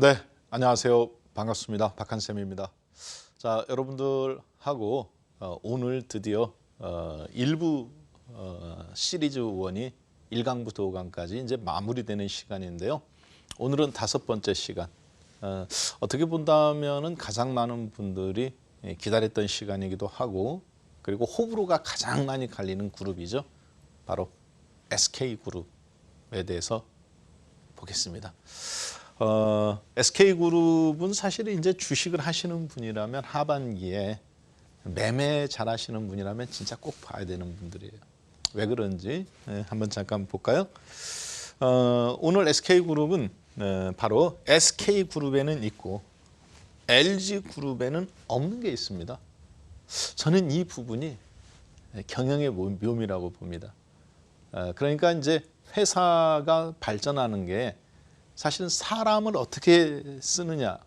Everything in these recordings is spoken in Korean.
네, 안녕하세요. 반갑습니다. 박한쌤입니다. 자, 여러분들하고 오늘 드디어 일부 시리즈 1이 1강부터 5강까지 이제 마무리되는 시간인데요. 오늘은 5번째 시간. 어떻게 본다면은 가장 많은 분들이 기다렸던 시간이기도 하고, 그리고 호불호가 가장 많이 갈리는 그룹이죠. 바로 SK그룹에 대해서 보겠습니다. SK그룹은 사실 이제 주식을 하시는 분이라면 하반기에 매매 잘하시는 분이라면 진짜 꼭 봐야 되는 분들이에요. 왜 그런지 한번 잠깐 볼까요? 오늘 SK그룹은 바로 SK그룹에는 있고 LG그룹에는 없는 게 있습니다. 저는 이 부분이 경영의 묘미라고 봅니다. 그러니까 이제 회사가 발전하는 게 사실은 사람을 어떻게 쓰느냐,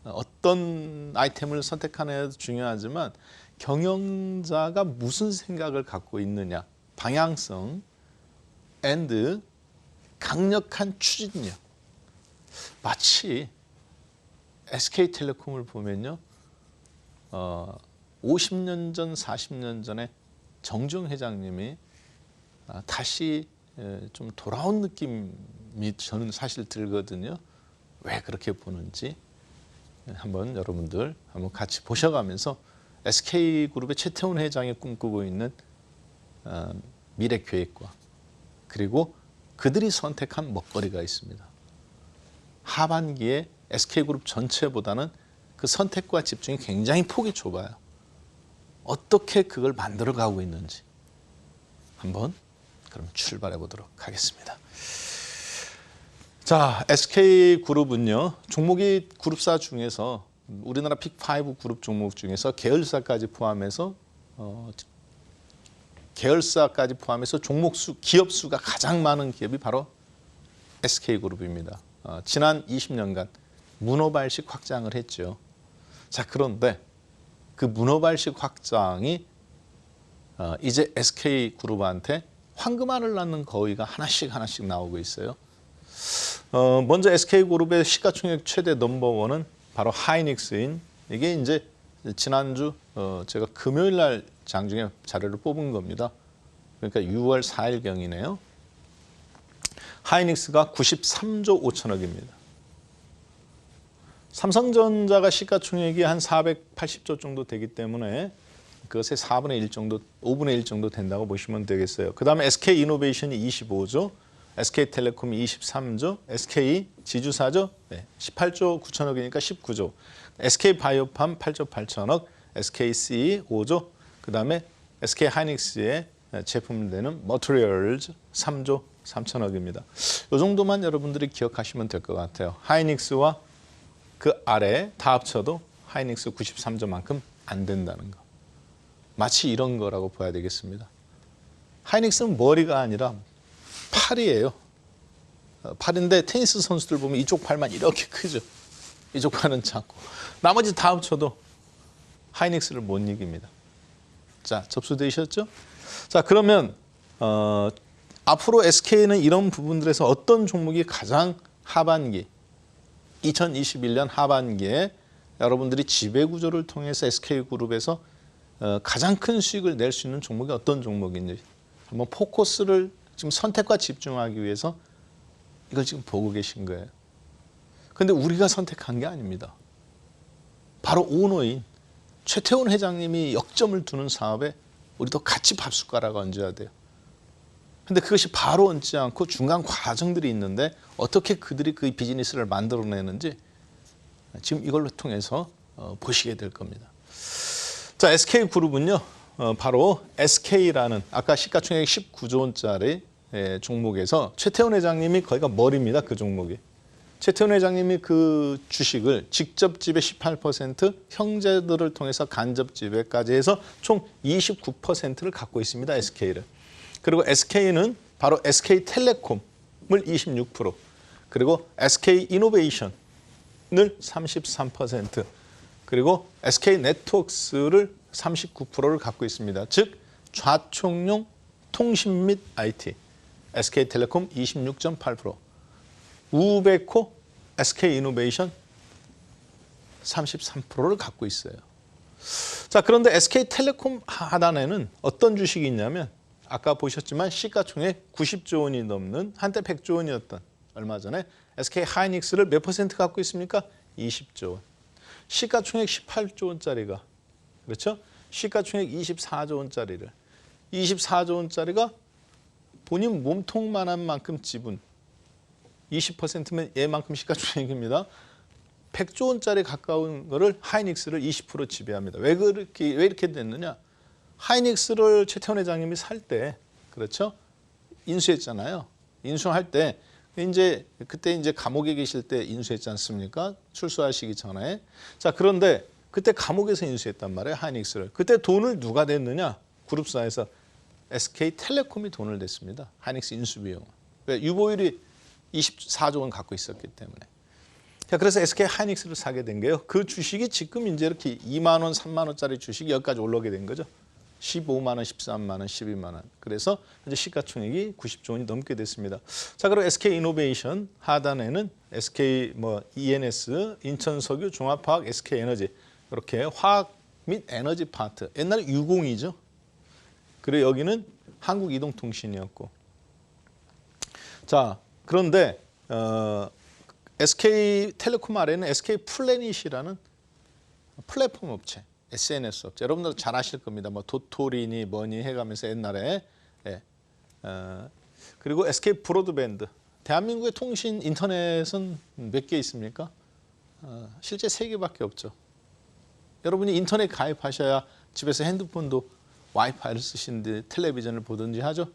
어떤 아이템을 선택하느냐도 중요하지만 경영자가 무슨 생각을 갖고 있느냐, 방향성 and 강력한 추진력. 마치 SK텔레콤을 보면요, 50년 전, 40년 전에 정종 회장님이 다시 좀 돌아온 느낌이 저는 사실 들거든요. 왜 그렇게 보는지 한번 여러분들 한번 같이 보셔가면서 SK그룹의 최태원 회장이 꿈꾸고 있는 미래 계획과 그리고 그들이 선택한 먹거리가 있습니다. 하반기에 SK그룹 전체보다는 그 선택과 집중이 굉장히 폭이 좁아요. 어떻게 그걸 만들어가고 있는지 한번 그럼 출발해 보도록 하겠습니다. 자, SK그룹은요, 종목이 그룹사 중에서 우리나라 픽5 그룹 종목 중에서 계열사까지 포함해서 종목 수, 기업 수가 가장 많은 기업이 바로 SK그룹입니다. 지난 20년간 문어발식 확장을 했죠. 자, 그런데 그 문어발식 확장이 이제 SK그룹한테 황금알을 낳는 거위가 하나씩 나오고 있어요. 먼저 SK그룹의 시가총액 최대 넘버원은 바로 하이닉스인, 이게 이제 지난주 제가 금요일 날 장중에 자료를 뽑은 겁니다. 그러니까 6월 4일경이네요. 하이닉스가 93조 5천억입니다. 삼성전자가 시가총액이 한 480조 정도 되기 때문에 그것의 4분의 1 정도, 5분의 1 정도 된다고 보시면 되겠어요. 그 다음에 SK이노베이션이 25조, SK텔레콤이 23조, SK지주사죠? 네, 18조 9천억이니까 19조, SK바이오팜 8조 8천억, SKC 5조, 그 다음에 SK하이닉스의 제품 되는 머티리얼즈 3조 3천억입니다. 이 정도만 여러분들이 기억하시면 될 것 같아요. 하이닉스와 그 아래 다 합쳐도 하이닉스 93조만큼 안 된다는 거. 마치 이런 거라고 봐야 되겠습니다. 하이닉스는 머리가 아니라 팔이에요. 팔인데 테니스 선수들 보면 이쪽 팔만 이렇게 크죠. 이쪽 팔은 작고. 나머지 다 합쳐도 하이닉스를 못 이깁니다. 자, 접수되셨죠? 자, 그러면 앞으로 SK는 이런 부분들에서 어떤 종목이 가장 하반기, 2021년 하반기에 여러분들이 지배구조를 통해서 SK그룹에서 가장 큰 수익을 낼 수 있는 종목이 어떤 종목인지 한번 포커스를 지금 선택과 집중하기 위해서 이걸 지금 보고 계신 거예요. 그런데 우리가 선택한 게 아닙니다. 바로 오너인 최태원 회장님이 역점을 두는 사업에 우리도 같이 밥숟가락 얹어야 돼요. 근데 그것이 바로 얹지 않고 중간 과정들이 있는데 어떻게 그들이 그 비즈니스를 만들어내는지 지금 이걸로 통해서 보시게 될 겁니다. 자, SK그룹은요, 바로 SK라는 아까 시가총액 19조 원짜리 종목에서 최태원 회장님이 거기가 머리입니다. 그 종목이. 최태원 회장님이 그 주식을 직접 지배 18%, 형제들을 통해서 간접 지배까지 해서 총 29%를 갖고 있습니다. SK를. 그리고 SK는 바로 SK텔레콤을 26%, 그리고 SK이노베이션을 33%, 그리고 SK네트워크스를 39%를 갖고 있습니다. 즉 좌총용 통신 및 IT, SK텔레콤 26.8%, 우베코 SK이노베이션 33%를 갖고 있어요. 자, 그런데 SK텔레콤 하단에는 어떤 주식이 있냐면 아까 보셨지만 시가총액 90조 원이 넘는 한때 100조 원이었던 얼마 전에 SK하이닉스를 몇 퍼센트 갖고 있습니까? 20조 원. 시가총액 18조 원짜리가 그렇죠? 시가총액 24조 원짜리를 24조 원짜리가 본인 몸통만한 만큼 지분 20%면 얘만큼 시가총액입니다. 100조 원짜리 가까운 거를 하이닉스를 20% 지배합니다. 왜 이렇게 됐느냐? 하이닉스를 최태원 회장님이 살 때 그렇죠? 인수했잖아요. 인수할 때 그때 이제 감옥에 계실 때 인수했지 않습니까? 출소하시기 전에. 자, 그런데 그때 감옥에서 인수했단 말이에요. 하이닉스를. 그때 돈을 누가 냈느냐? 그룹사에서 SK텔레콤이 돈을 냈습니다. 하이닉스 인수 비용. 왜? 유보율이 24조 원 갖고 있었기 때문에. 자, 그래서 SK 하이닉스를 사게 된 게요. 그 주식이 지금 이제 이렇게 2만 원, 3만 원짜리 주식이 여기까지 올라오게 된 거죠. 15만 원, 13만 원, 12만 원. 그래서 이제 시가총액이 90조 원이 넘게 됐습니다. 자, 그리고 SK이노베이션 하단에는 SK ENS, 인천석유, 종합화학, SK에너지 이렇게 화학 및 에너지 파트. 옛날에 유공이죠. 그리고 여기는 한국이동통신이었고. 자, 그런데 SK텔레콤 아래는 SK플래닛이라는 플랫폼 업체, SNS 업체. 여러분들 잘 아실 겁니다. 뭐 도토리니 뭐니 해가면서 옛날에. 예. 그리고 SK브로드밴드. 대한민국의 통신 인터넷은 몇 개 있습니까? 실제 3개밖에 없죠. 여러분이 인터넷 가입하셔야 집에서 핸드폰도 와이파이를 쓰시는데 텔레비전을 보든지 하죠.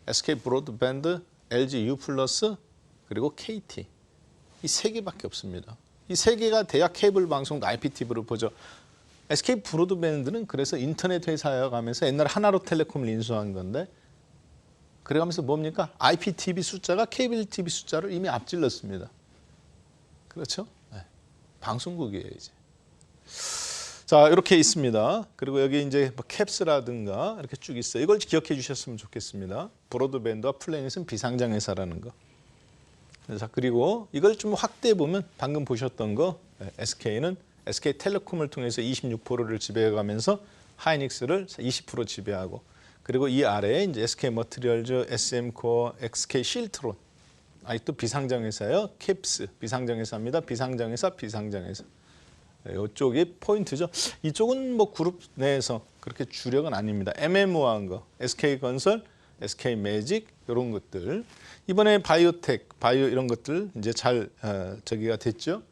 SK브로드밴드, LG U+, 그리고 KT. 이 3개밖에 없습니다. 이 3개가 돼야 케이블 방송도 IPTV를 보죠. SK브로드밴드는 그래서 인터넷 회사여 가면서 옛날에 하나로텔레콤을 인수한 건데 그래가면서 뭡니까? IPTV 숫자가 케이블 TV 숫자를 이미 앞질렀습니다. 그렇죠? 네. 방송국이에요, 이제. 자, 이렇게 있습니다. 그리고 여기 이제 뭐 캡스라든가 이렇게 쭉 있어요. 이걸 기억해 주셨으면 좋겠습니다. 브로드밴드와 플래닛은 비상장 회사라는 거. 자, 그리고 이걸 좀 확대해 보면 방금 보셨던 거 SK는 SK텔레콤을 통해서 26%를 지배해가면서 하이닉스를 20% 지배하고 그리고 이 아래에 이제 SK머티리얼즈, SM코어, SK실트론 아직도 비상장 회사예요. 캡스 비상장 회사입니다. 비상장 회사, 비상장 회사. 이쪽이 포인트죠. 이쪽은 뭐 그룹 내에서 그렇게 주력은 아닙니다. 애매모호한 거, SK건설, SK매직 이런 것들. 이번에 바이오텍, 바이오 이런 것들 이제 잘 저기가 됐죠.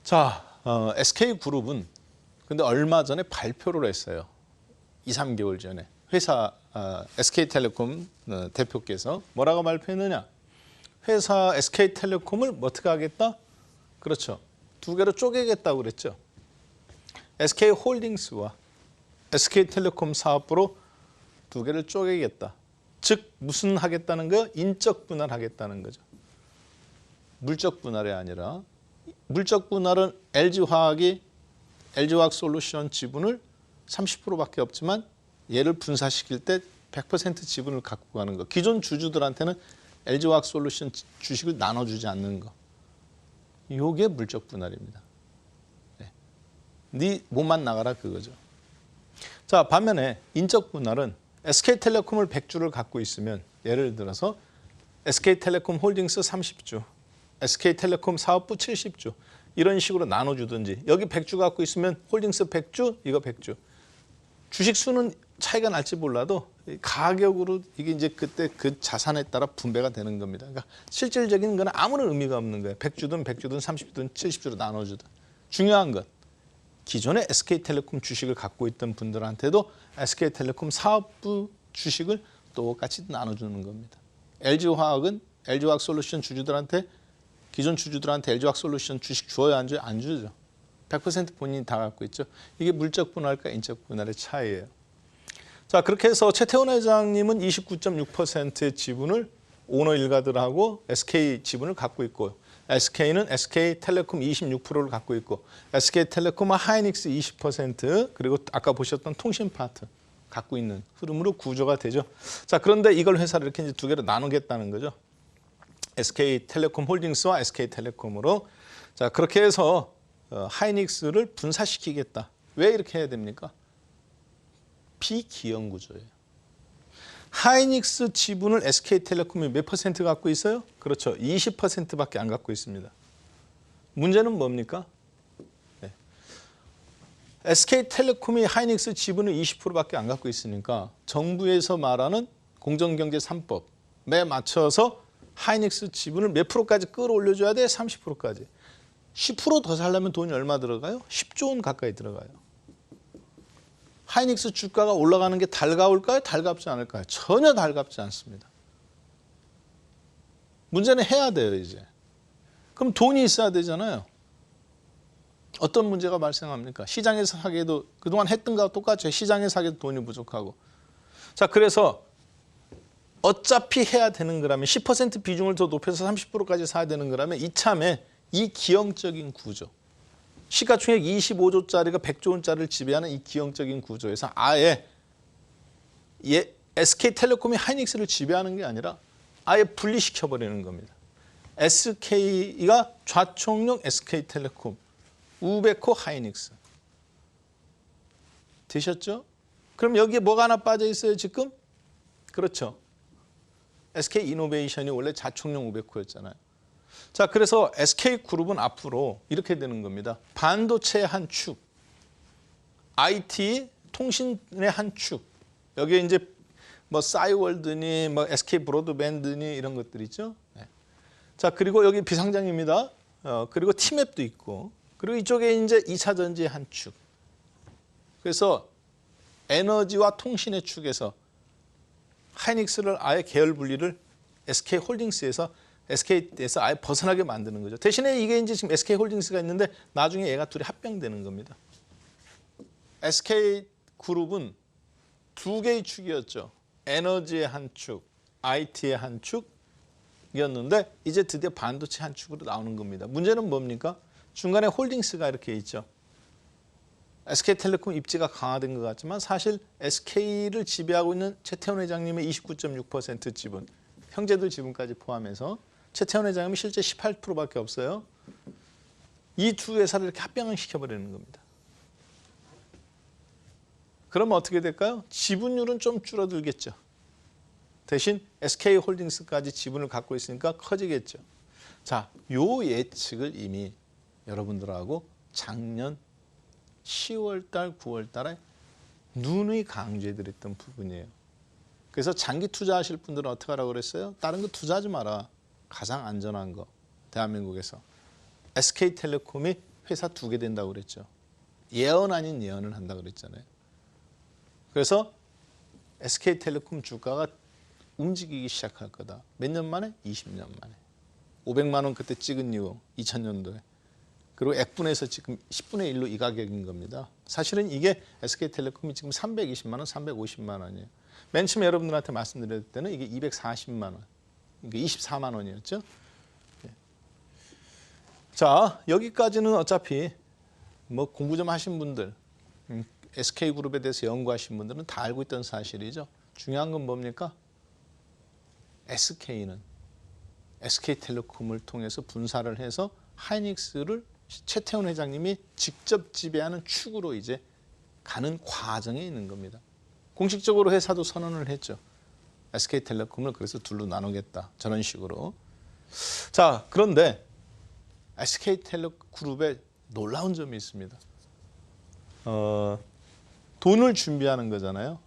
자, SK그룹은 근데 얼마 전에 발표를 했어요. 2, 3개월 전에 회사 SK텔레콤 대표께서 뭐라고 발표했느냐? 회사 SK텔레콤을 어떻게 하겠다? 그렇죠. 2개로 쪼개겠다고 그랬죠. SK홀딩스와 SK텔레콤 사업부로 2개를 쪼개겠다. 즉 무슨 하겠다는 거요? 인적 분할하겠다는 거죠. 물적 분할이 아니라 물적 분할은 LG화학솔루션 지분을 30%밖에 없지만 얘를 분사시킬 때 100% 지분을 갖고 가는 거. 기존 주주들한테는 LG화학솔루션 주식을 나눠주지 않는 거. 이게 물적 분할입니다. 네 몸만 나가라 그거죠. 자, 반면에 인적 분할은 SK텔레콤을 100주를 갖고 있으면 예를 들어서 SK텔레콤 홀딩스 30주, SK텔레콤 사업부 70주 이런 식으로 나눠주든지 여기 100주 갖고 있으면 홀딩스 100주, 이거 100주. 주식 수는 차이가 날지 몰라도 가격으로 이게 이제 그때 그 자산에 따라 분배가 되는 겁니다. 그러니까 실질적인 건 아무런 의미가 없는 거예요. 100주든 30주든 70주로 나눠주든. 중요한 건 기존에 SK텔레콤 주식을 갖고 있던 분들한테도 SK텔레콤 사업부 주식을 똑같이 나눠주는 겁니다. LG화학은 LG화학솔루션 주주들한테 기존 주주들한테 LG화학솔루션 주식 주어야 안 줘요? 안 주죠. 100% 본인이 다 갖고 있죠. 이게 물적 분할과 인적 분할의 차이예요. 자, 그렇게 해서 최태원 회장님은 29.6%의 지분을 오너 일가들하고 SK 지분을 갖고 있고 SK는 SK텔레콤 26%를 갖고 있고 SK텔레콤은 하이닉스 20% 그리고 아까 보셨던 통신 파트 갖고 있는 흐름으로 구조가 되죠. 자, 그런데 이걸 회사를 이렇게 이제 2개로 나누겠다는 거죠. SK텔레콤 홀딩스와 SK텔레콤으로 자 그렇게 해서 하이닉스를 분사시키겠다. 왜 이렇게 해야 됩니까? 비기형 구조예요. 하이닉스 지분을 SK텔레콤이 몇 퍼센트 갖고 있어요? 그렇죠. 20%밖에 안 갖고 있습니다. 문제는 뭡니까? 네. SK텔레콤이 하이닉스 지분을 20%밖에 안 갖고 있으니까 정부에서 말하는 공정경제 3법에 맞춰서 하이닉스 지분을 몇 프로까지 끌어올려줘야 돼? 30%까지. 10% 더 살려면 돈이 얼마 들어가요? 10조 원 가까이 들어가요. 하이닉스 주가가 올라가는 게 달가울까요? 달갑지 않을까요? 전혀 달갑지 않습니다. 문제는 해야 돼요, 이제. 그럼 돈이 있어야 되잖아요. 어떤 문제가 발생합니까? 시장에서 사기에도 그동안 했던 거와 똑같죠. 시장에서 사기에도 돈이 부족하고. 자, 그래서 어차피 해야 되는 거라면 10% 비중을 더 높여서 30%까지 사야 되는 거라면 이참에 이 기형적인 구조. 시가총액 25조짜리가 100조 원짜리를 지배하는 이 기형적인 구조에서 아예 SK텔레콤이 하이닉스를 지배하는 게 아니라 아예 분리시켜버리는 겁니다. SK가 좌총용 SK텔레콤, 우베코 하이닉스. 되셨죠? 그럼 여기에 뭐가 하나 빠져 있어요 지금? 그렇죠. SK이노베이션이 원래 좌총용 우베코였잖아요. 자, 그래서 SK그룹은 앞으로 이렇게 되는 겁니다. 반도체의 한 축, IT, 통신의 한 축. 여기에 이제 뭐 싸이월드니 뭐 SK 브로드밴드니 이런 것들 있죠. 네. 자, 그리고 여기 비상장입니다. 그리고 티맵도 있고, 그리고 이쪽에 이제 2차 전지의 한 축. 그래서 에너지와 통신의 축에서 하이닉스를 아예 계열 분리를 SK홀딩스에서 아예 벗어나게 만드는 거죠. 대신에 이게 이제 지금 SK홀딩스가 있는데 나중에 얘가 둘이 합병되는 겁니다. SK그룹은 두 개의 축이었죠. 에너지의 한 축, IT의 한 축이었는데 이제 드디어 반도체 한 축으로 나오는 겁니다. 문제는 뭡니까? 중간에 홀딩스가 이렇게 있죠. SK텔레콤 입지가 강화된 것 같지만 사실 SK를 지배하고 있는 최태원 회장님의 29.6% 지분, 형제들 지분까지 포함해서 최태원 회장님이 실제 18%밖에 없어요. 이 두 회사를 이렇게 합병을 시켜버리는 겁니다. 그러면 어떻게 될까요? 지분율은 좀 줄어들겠죠. 대신 SK홀딩스까지 지분을 갖고 있으니까 커지겠죠. 자, 요 예측을 이미 여러분들하고 작년 10월 달, 9월 달에 누누이 강조해드렸던 부분이에요. 그래서 장기 투자하실 분들은 어떻게 하라고 그랬어요? 다른 거 투자하지 마라. 가장 안전한 거, 대한민국에서. SK텔레콤이 회사 두 개 된다고 그랬죠. 예언 아닌 예언을 한다고 그랬잖아요. 그래서 SK텔레콤 주가가 움직이기 시작할 거다. 몇 년 만에? 20년 만에. 500만 원 그때 찍은 이후 2000년도에. 그리고 액분에서 지금 10분의 1로 이 가격인 겁니다. 사실은 이게 SK텔레콤이 지금 320만 원, 350만 원이에요. 맨 처음에 여러분들한테 말씀드릴 때는 이게 240만 원, 그러니까 24만 원이었죠. 자, 여기까지는 어차피 뭐 공부 좀 하신 분들, SK그룹에 대해서 연구하신 분들은 다 알고 있던 사실이죠. 중요한 건 뭡니까? SK는 SK텔레콤을 통해서 분사를 해서 하이닉스를 최태원 회장님이 직접 지배하는 축으로 이제 가는 과정에 있는 겁니다. 공식적으로 회사도 선언을 했죠. SK텔레콤을 그래서 둘로 나누겠다. 저런 식으로. 자, 그런데 SK텔레그룹에 놀라운 점이 있습니다. 돈을 준비하는 거잖아요.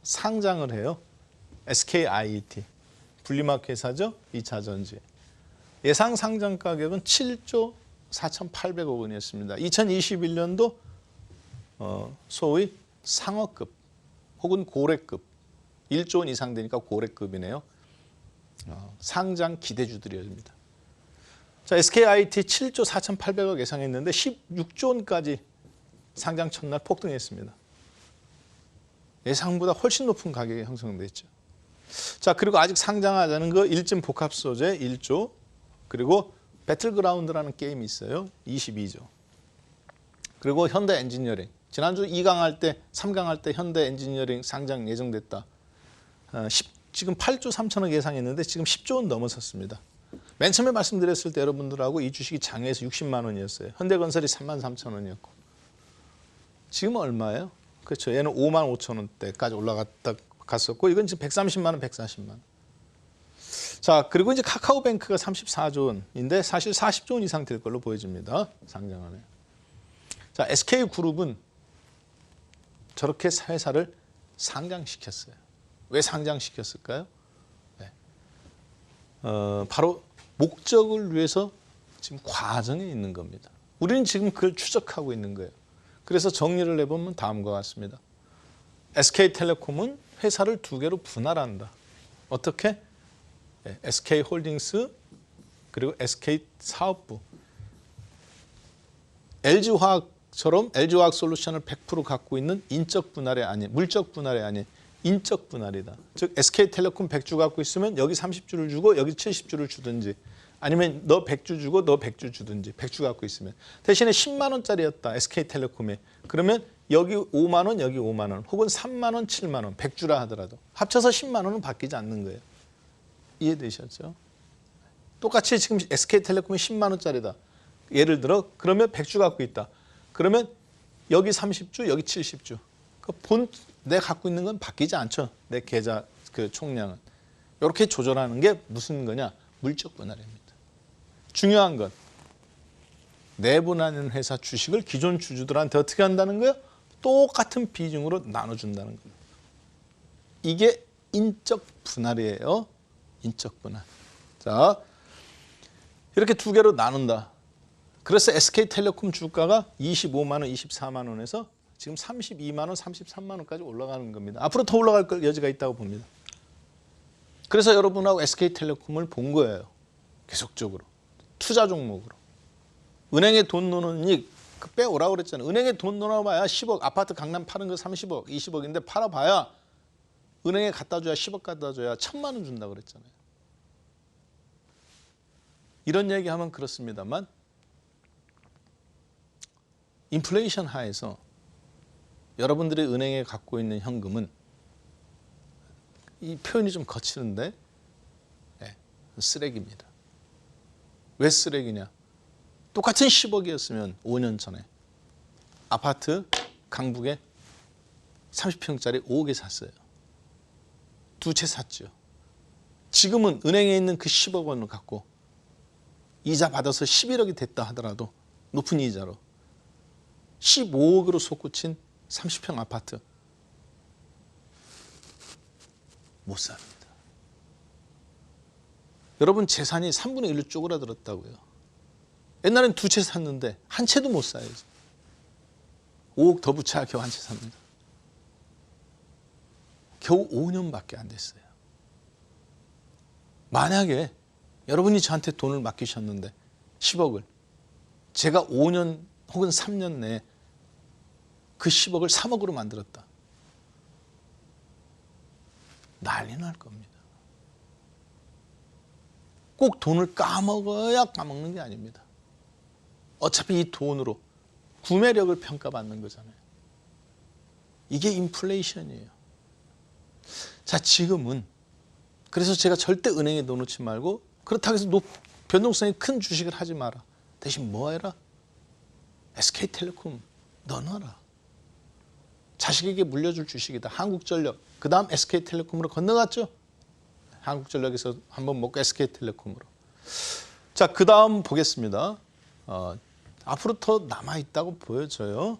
상장을 해요. SKIET. 분리마켓 회사죠. 2차 전지. 예상 상장 가격은 7조 4,800억 원이었습니다. 2021년도 소위 상어급 혹은 고래급 1조 원 이상 되니까 고래급이네요. 상장 기대주들이었습니다. 자, SKIT 7조 4,800억 예상했는데 16조 원까지 상장 첫날 폭등했습니다. 예상보다 훨씬 높은 가격이 형성됐죠. 자, 그리고 아직 상장하자는 거 1점 복합 소재 1조, 그리고 배틀그라운드라는 게임이 있어요. 22조. 그리고 현대 엔지니어링. 지난주 2강 할 때, 3강 할 때 현대 엔지니어링 상장 예정됐다. 지금 8조 3천억 예상했는데 지금 10조 원 넘어섰습니다. 맨 처음에 말씀드렸을 때 여러분들하고 이 주식이 장외에서 60만 원이었어요. 현대건설이 3만 3천 원이었고. 지금 얼마예요? 그렇죠. 얘는 5만 5천 원대까지 갔었고 이건 지금 130만 원, 140만 원. 자, 그리고 이제 카카오뱅크가 34조 원인데 사실 40조 원 이상 될 걸로 보여집니다. 상장안에. 자, SK그룹은 저렇게 회사를 상장시켰어요. 왜 상장시켰을까요? 네. 바로 목적을 위해서 지금 과정에 있는 겁니다. 우리는 지금 그걸 추적하고 있는 거예요. 그래서 정리를 해보면 다음과 같습니다. SK텔레콤은 회사를 두 개로 분할한다. 어떻게? 네, SK홀딩스 그리고 SK사업부. LG화학처럼 LG화학솔루션을 100% 갖고 있는 인적 분할이 아닌 물적 분할이 아닌 인적 분할이다. 즉 SK텔레콤 100주 갖고 있으면 여기 30주를 주고 여기 70주를 주든지 아니면 너 100주 주고 너 100주 주든지 100주 갖고 있으면 대신에 10만 원짜리였다. SK텔레콤에. 그러면 여기 5만 원 여기 5만 원 혹은 3만 원 7만 원 100주라 하더라도 합쳐서 10만 원은 바뀌지 않는 거예요. 이해되셨죠? 똑같이 지금 SK텔레콤이 10만 원짜리다. 예를 들어 그러면 100주 갖고 있다. 그러면 여기 30주 여기 70주. 내가 갖고 있는 건 바뀌지 않죠. 내 계좌 그 총량은. 이렇게 조절하는 게 무슨 거냐? 물적 분할입니다. 중요한 건 내분하는 회사 주식을 기존 주주들한테 어떻게 한다는 거예요? 똑같은 비중으로 나눠준다는 겁니다. 이게 인적 분할이에요. 인적 분할. 자, 이렇게 두 개로 나눈다. 그래서 SK텔레콤 주가가 25만 원, 24만 원에서 지금 32만 원, 33만 원까지 올라가는 겁니다. 앞으로 더 올라갈 여지가 있다고 봅니다. 그래서 여러분하고 SK텔레콤을 본 거예요. 계속적으로. 투자 종목으로. 은행에 돈 넣는 이 빼오라고 그랬잖아요. 은행에 돈 넣어봐야 10억. 아파트 강남 파는 거 30억, 20억인데 팔아봐야 은행에 갖다 줘야 10억 갖다 줘야 1,000만 원 준다고 그랬잖아요. 이런 얘기하면 그렇습니다만 인플레이션 하에서 여러분들이 은행에 갖고 있는 현금은 이 표현이 좀 거치는데 네, 쓰레기입니다. 왜 쓰레기냐? 똑같은 10억이었으면 5년 전에 아파트 강북에 30평짜리 5억에 샀어요. 두 채 샀죠. 지금은 은행에 있는 그 10억 원을 갖고 이자 받아서 11억이 됐다 하더라도 높은 이자로 15억으로 솟구친 30평 아파트 못 삽니다. 여러분 재산이 3분의 1로 쪼그라들었다고요. 옛날엔 두 채 샀는데 한 채도 못 사야지. 5억 더 붙여야 겨우 한 채 삽니다. 겨우 5년밖에 안 됐어요. 만약에 여러분이 저한테 돈을 맡기셨는데 10억을 제가 5년 혹은 3년 내에 그 10억을 3억으로 만들었다. 난리 날 겁니다. 꼭 돈을 까먹어야 까먹는 게 아닙니다. 어차피 이 돈으로 구매력을 평가받는 거잖아요. 이게 인플레이션이에요. 자, 지금은 그래서 제가 절대 은행에 넣어놓지 말고 그렇다고 해서 변동성이 큰 주식을 하지 마라. 대신 뭐 해라? SK텔레콤 넣어놔라. 자식에게 물려줄 주식이다. 한국전력. 그 다음 SK텔레콤으로 건너갔죠. 한국전력에서 한번 먹고 SK텔레콤으로. 자, 그 다음 보겠습니다. 앞으로 더 남아있다고 보여져요.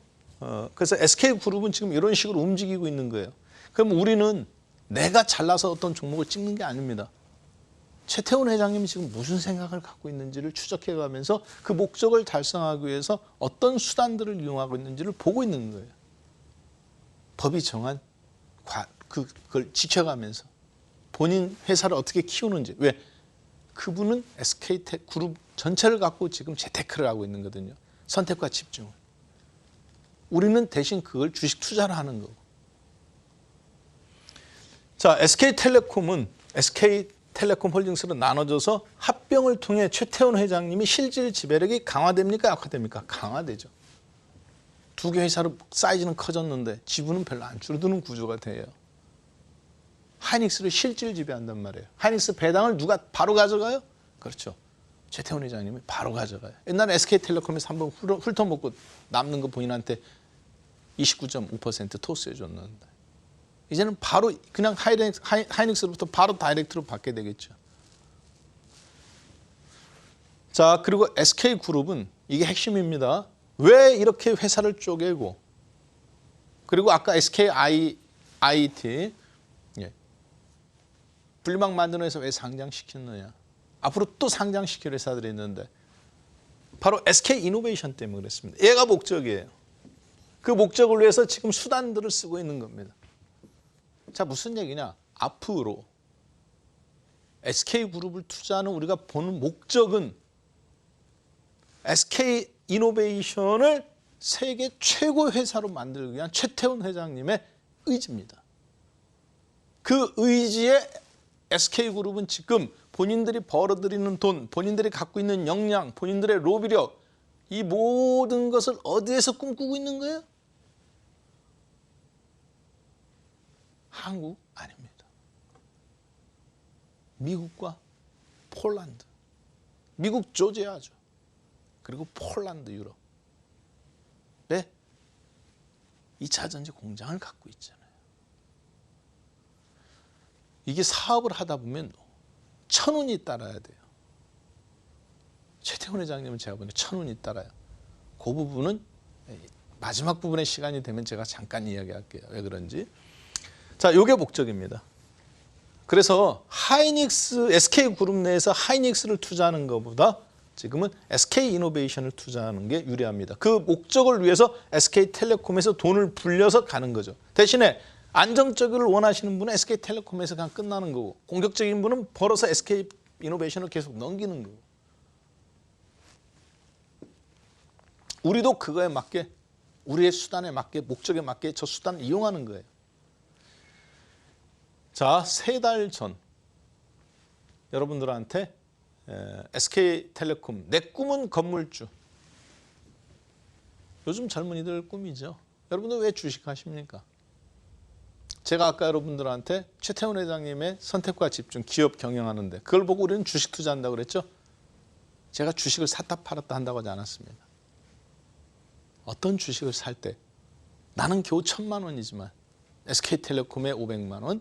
그래서 SK그룹은 지금 이런 식으로 움직이고 있는 거예요. 그럼 우리는 내가 잘나서 어떤 종목을 찍는 게 아닙니다. 최태원 회장님이 지금 무슨 생각을 갖고 있는지를 추적해 가면서 그 목적을 달성하기 위해서 어떤 수단들을 이용하고 있는지를 보고 있는 거예요. 법이 정한 그걸 지켜가면서 본인 회사를 어떻게 키우는지. 왜? 그분은 SK그룹 전체를 갖고 지금 재테크를 하고 있는 거거든요. 선택과 집중을. 우리는 대신 그걸 주식 투자를 하는 거고. 자, SK텔레콤은 SK텔레콤 홀딩스로 나눠져서 합병을 통해 최태원 회장님이 실질 지배력이 강화됩니까? 약화됩니까? 강화되죠. 두 개 회사로 사이즈는 커졌는데 지분은 별로 안 줄어드는 구조가 돼요. 하이닉스를 실질 지배한단 말이에요. 하이닉스 배당을 누가 바로 가져가요? 그렇죠. 최태원 회장님이 바로 가져가요. 옛날에 SK텔레콤에서 한번 훑어먹고 남는 거 본인한테 29.5% 토스해 줬는데 이제는 바로 그냥 하이닉스로부터 바로 다이렉트로 받게 되겠죠. 자, 그리고 SK그룹은 이게 핵심입니다. 왜 이렇게 회사를 쪼개고 그리고 아까 SKIT 분리막 만드는 회사 왜 상장시켰느냐. 앞으로 또 상장시킬 회사들이 있는데 바로 SK이노베이션 때문에 그랬습니다. 얘가 목적이에요. 그 목적을 위해서 지금 수단들을 쓰고 있는 겁니다. 자, 무슨 얘기냐. 앞으로 SK그룹을 투자하는 우리가 보는 목적은 SK이노베이션을 세계 최고 회사로 만들기 위한 최태원 회장님의 의지입니다. 그 의지에 SK그룹은 지금 본인들이 벌어들이는 돈, 본인들이 갖고 있는 역량, 본인들의 로비력 이 모든 것을 어디에서 꿈꾸고 있는 거예요? 한국 아닙니다. 미국과 폴란드, 미국 조지아주, 그리고 폴란드 유럽. 왜? 2차 전지 공장을 갖고 있잖아요. 이게 사업을 하다 보면 천운이 따라야 돼요. 최태원 회장님은 제가 보기에 천운이 따라요. 그 부분은 마지막 부분의 시간이 되면 제가 잠깐 이야기할게요. 왜 그런지. 자, 이게 목적입니다. 그래서 하이닉스, SK그룹 내에서 하이닉스를 투자하는 것보다 지금은 SK이노베이션을 투자하는 게 유리합니다. 그 목적을 위해서 SK텔레콤에서 돈을 불려서 가는 거죠. 대신에 안정적을 원하시는 분은 SK텔레콤에서 그냥 끝나는 거고 공격적인 분은 벌어서 SK이노베이션을 계속 넘기는 거고 우리도 그거에 맞게 우리의 수단에 맞게 목적에 맞게 저 수단을 이용하는 거예요. 자, 3달 전 여러분들한테 SK텔레콤 내 꿈은 건물주. 요즘 젊은이들 꿈이죠. 여러분들 왜 주식하십니까? 제가 아까 여러분들한테 최태원 회장님의 선택과 집중, 기업 경영하는데 그걸 보고 우리는 주식 투자한다고 그랬죠? 제가 주식을 샀다 팔았다 한다고 하지 않았습니다. 어떤 주식을 살 때 나는 겨우 1,000만 원이지만 SK텔레콤에 500만 원,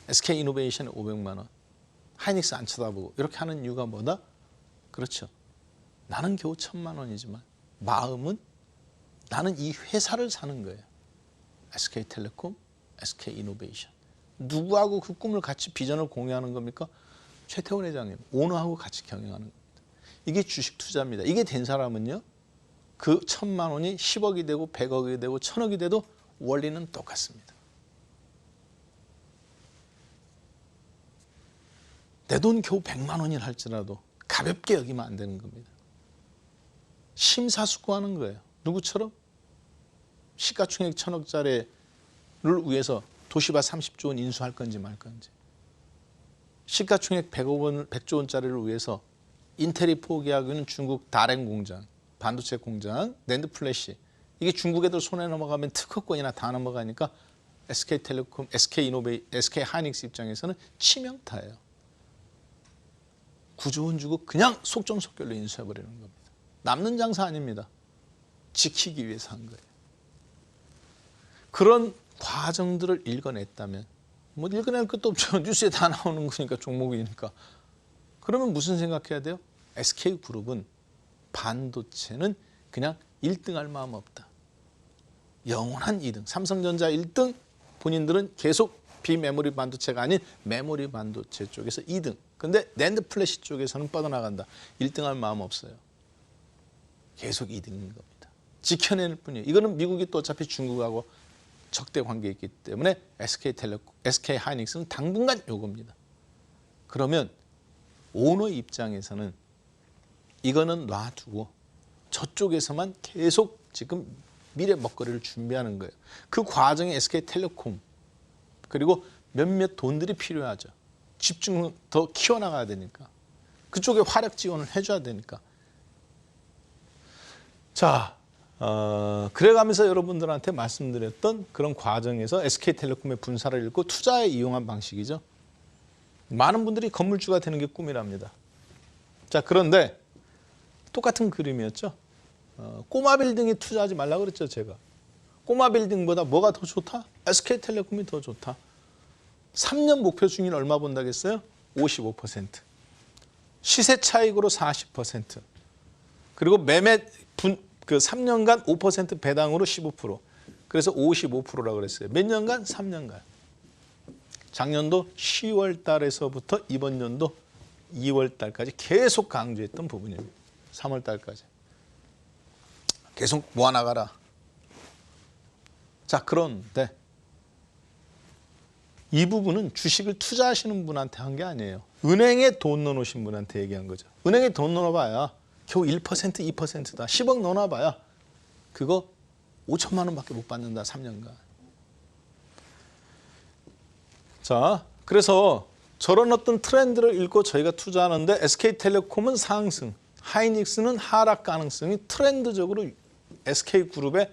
SK이노베이션에 500만 원, 하이닉스 안 쳐다보고 이렇게 하는 이유가 뭐다? 그렇죠. 나는 겨우 1,000만 원이지만 마음은 나는 이 회사를 사는 거예요. SK텔레콤, SK이노베이션. 누구하고 그 꿈을 같이 비전을 공유하는 겁니까? 최태원 회장님, 오너하고 같이 경영하는 겁니다. 이게 주식 투자입니다. 이게 된 사람은요. 그 1,000만 원이 10억이 되고 100억이 되고 1,000억이 돼도 원리는 똑같습니다. 내 돈 겨우 100만 원이라 할지라도 가볍게 여기면 안 되는 겁니다. 심사숙고하는 거예요. 누구처럼? 시가총액 1,000억짜리를 위해서 도시바 30조 원 인수할 건지 말 건지, 시가총액 100조 원짜리를 위해서 인텔이 포기하고 있는 중국 다롄 공장, 반도체 공장, 낸드 플래시, 이게 중국 애들 손에 넘어가면 특허권이나 다 넘어가니까 SK텔레콤, SK하이닉스 입장에서는 치명타예요. 9조 원 주고 그냥 속전속결로 인수해버리는 겁니다. 남는 장사 아닙니다. 지키기 위해서 한 거예요. 그런 과정들을 읽어냈다면, 뭐 읽어낼 것도 없죠. 뉴스에 다 나오는 거니까, 종목이니까. 그러면 무슨 생각해야 돼요? SK그룹은 반도체는 그냥 1등할 마음 없다. 영원한 2등. 삼성전자 1등, 본인들은 계속 비메모리 반도체가 아닌 메모리 반도체 쪽에서 2등. 근데 낸드 플래시 쪽에서는 뻗어나간다. 1등할 마음 없어요. 계속 2등인 겁니다. 지켜낼 뿐이에요. 이거는 미국이 또 어차피 중국하고 적대 관계에 있기 때문에 SK하이닉스는 당분간 요겁니다. 그러면 오너 입장에서는 이거는 놔두고 저쪽에서만 계속 지금 미래 먹거리를 준비하는 거예요. 그 과정에 SK텔레콤 그리고 몇몇 돈들이 필요하죠. 집중을 더 키워나가야 되니까. 그쪽에 화력 지원을 해줘야 되니까. 자, 그래가면서 여러분들한테 말씀드렸던 그런 과정에서 SK텔레콤의 분사를 읽고 투자에 이용한 방식이죠. 많은 분들이 건물주가 되는 게 꿈이랍니다. 자, 자, 그런데 똑같은 그림이었죠. 꼬마 빌딩에 투자하지 말라고 그랬죠, 제가. 꼬마 빌딩보다 뭐가 더 좋다? SK텔레콤이 더 좋다. 3년 목표 수익률 얼마 본다겠어요? 55%. 시세 차익으로 40%. 그리고 매매 그 3년간 5% 배당으로 15%. 그래서 55%라고 그랬어요. 몇 년간? 3년간. 작년도 10월 달에서부터 이번 연도 2월 달까지 계속 강조했던 부분입니다. 3월 달까지. 계속 모아나가라. 자, 그런데 이 부분은 주식을 투자하시는 분한테 한 게 아니에요. 은행에 돈 넣어놓으신 분한테 얘기한 거죠. 은행에 돈 넣어봐야 겨우 1%, 2%다. 10억 넣어놔봐야 그거 5천만 원밖에 못 받는다. 3년간. 자, 그래서 저런 어떤 트렌드를 읽고 저희가 투자하는데 SK텔레콤은 상승, 하이닉스는 하락 가능성이 트렌드적으로 SK그룹의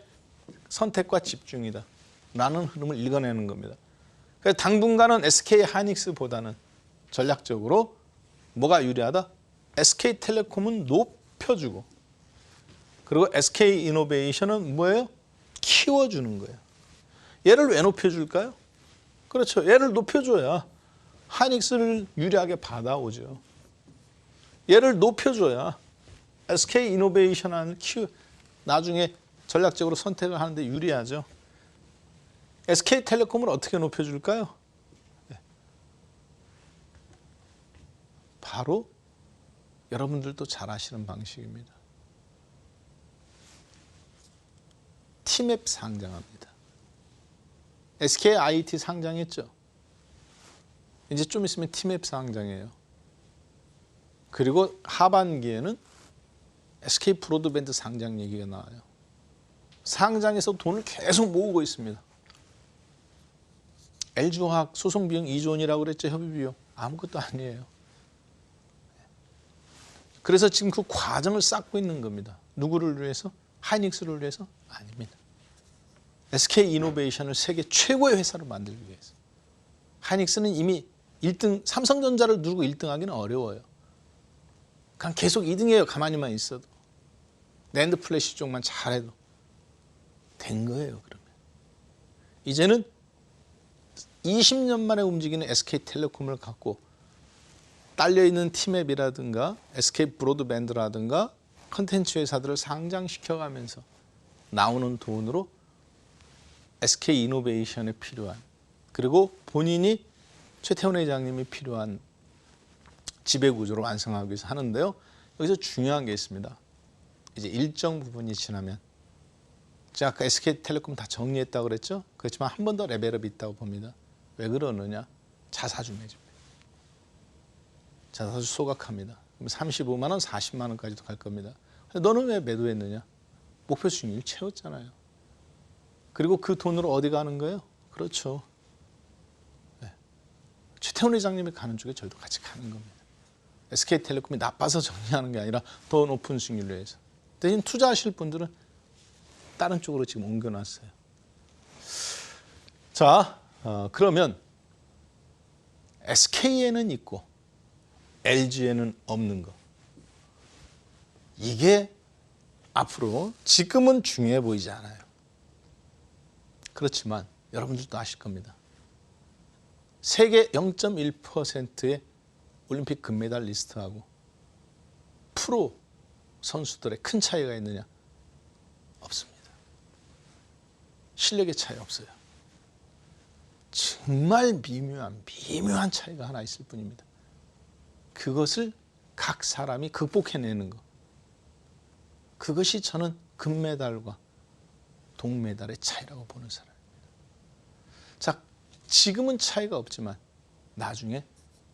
선택과 집중이다 라는 흐름을 읽어내는 겁니다. 그래서 당분간은 SK하이닉스보다는 전략적으로 뭐가 유리하다? SK텔레콤은 높여주고 그리고 SK이노베이션은 뭐예요? 키워주는 거예요. 얘를 왜 높여줄까요? 그렇죠. 얘를 높여줘야 하이닉스를 유리하게 받아오죠. 얘를 높여줘야 SK이노베이션을 나중에 전략적으로 선택을 하는데 유리하죠. SK텔레콤을 어떻게 높여줄까요? 바로 여러분들도 잘 아시는 방식입니다. 티맵 상장합니다. SKIT 상장했죠. 이제 좀 있으면 티맵 상장해요. 그리고 하반기에는 SK브로드밴드 상장 얘기가 나와요. 상장해서 돈을 계속 모으고 있습니다. LG화학 소송 비용 2조 원이라고 그랬죠. 협의 비용. 아무것도 아니에요. 그래서 지금 그 과정을 쌓고 있는 겁니다. 누구를 위해서? 하이닉스를 위해서? 아닙니다. SK이노베이션을 세계 최고의 회사로 만들기 위해서. 하이닉스는 이미 1등, 삼성전자를 누르고 1등 하기는 어려워요. 그냥 계속 2등이에요. 가만히만 있어도. 낸드 플래시 쪽만 잘해도. 된 거예요. 그러면. 이제는 20년 만에 움직이는 SK텔레콤을 갖고 딸려있는 티맵이라든가 SK브로드밴드라든가 컨텐츠 회사들을 상장시켜가면서 나오는 돈으로 SK이노베이션에 필요한 그리고 본인이 최태원 회장님이 필요한 지배구조를 완성하기 위해서 하는데요. 여기서 중요한 게 있습니다. 이제 일정 부분이 지나면 제가 아까 SK텔레콤 다 정리했다고 그랬죠? 그렇지만 한 번 더 레벨업이 있다고 봅니다. 왜 그러느냐? 자사주 매집니다. 자사주 소각합니다. 그럼 35만 원, 40만 원까지도 갈 겁니다. 너는 왜 매도했느냐? 목표 수익률 채웠잖아요. 그리고 그 돈으로 어디 가는 거예요? 그렇죠. 네. 최태원 회장님이 가는 쪽에 저희도 같이 가는 겁니다. SK텔레콤이 나빠서 정리하는 게 아니라 더 높은 수익률로 해서. 대신 투자하실 분들은 다른 쪽으로 지금 옮겨놨어요. 자, 그러면 SK에는 있고 LG에는 없는 거. 이게 앞으로 지금은 중요해 보이지 않아요. 그렇지만 여러분들도 아실 겁니다. 세계 0.1%의 올림픽 금메달리스트하고 프로 선수들의 큰 차이가 있느냐? 없습니다. 실력의 차이 없어요. 정말 미묘한 차이가 하나 있을 뿐입니다. 그것을 각 사람이 극복해내는 것. 그것이 저는 금메달과 동메달의 차이라고 보는 사람입니다. 자, 지금은 차이가 없지만 나중에